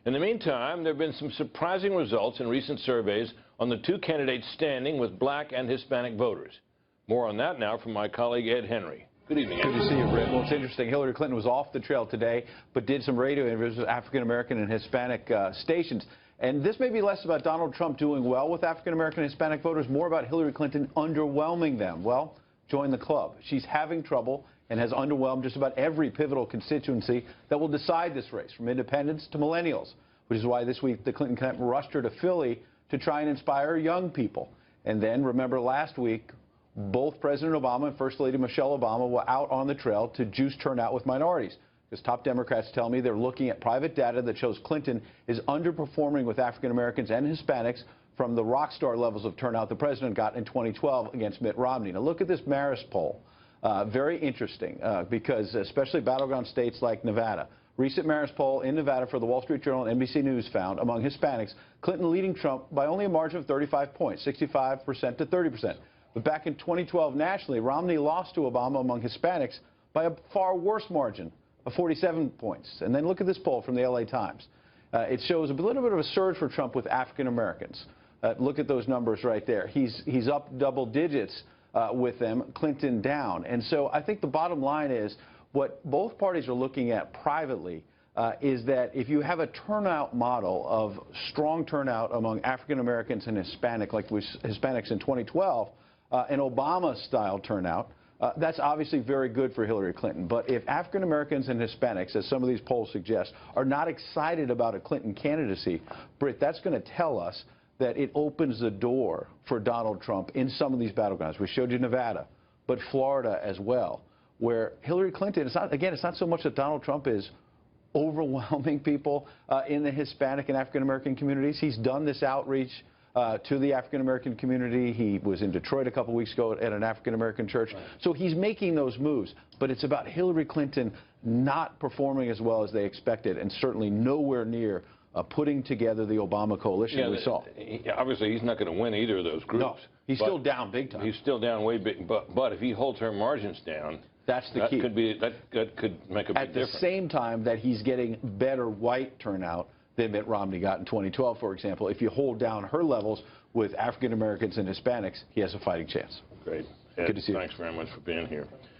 In the meantime, there have been some surprising results in recent surveys on the two candidates standing with black and Hispanic voters. More on that now from my colleague Ed Henry. Good evening, Ed. Good to see you, Britt. Well, it's interesting. Hillary Clinton was off the trail today, but did some radio interviews with African-American and Hispanic stations. And this may be less about Donald Trump doing well with African-American and Hispanic voters, more about Hillary Clinton underwhelming them. Well, join the club. She's having trouble and has underwhelmed just about every pivotal constituency that will decide this race, from independents to millennials, which is why this week the Clinton camp rushed her to Philly to try and inspire young people. And then, remember last week, both President Obama and First Lady Michelle Obama were out on the trail to juice turnout with minorities. Because top Democrats tell me they're looking at private data that shows Clinton is underperforming with African Americans and Hispanics from the rock star levels of turnout the president got in 2012 against Mitt Romney. Now look at this Marist poll. Very interesting because especially battleground states like Nevada. Recent Marist poll in Nevada for the Wall Street Journal and NBC News found among Hispanics, Clinton leading Trump by only a margin of 35 points, 65% to 30%. But back in 2012 nationally, Romney lost to Obama among Hispanics by a far worse margin of 47 points. And then look at this poll from the LA Times. It shows a little bit of a surge for Trump with African Americans. Look at those numbers right there. He's up double digits with them, Clinton down. And so I think the bottom line is what both parties are looking at privately is that if you have a turnout model of strong turnout among African Americans and Hispanic, like with Hispanics in 2012, an Obama-style turnout, that's obviously very good for Hillary Clinton. But if African Americans and Hispanics, as some of these polls suggest, are not excited about a Clinton candidacy, Britt, that's going to tell us that it opens the door for Donald Trump in some of these battlegrounds. We showed you Nevada, but Florida as well, where Hillary Clinton, it's not so much that Donald Trump is overwhelming people in the Hispanic and African American communities. He's done this outreach to the African-American community. He was in Detroit a couple weeks ago at an African-American church. Right. So he's making those moves. But it's about Hillary Clinton not performing as well as they expected, and certainly nowhere near putting together the Obama coalition we saw. Obviously, he's not going to win either of those groups. No, he's still down big time. He's still down way big. But if he holds her margins down, that's the key. That could make a big difference. At the same time that he's getting better white turnout than Mitt Romney got in 2012, for example. If you hold down her levels with African Americans and Hispanics, he has a fighting chance. Great. Good to see you. Thanks very much for being here.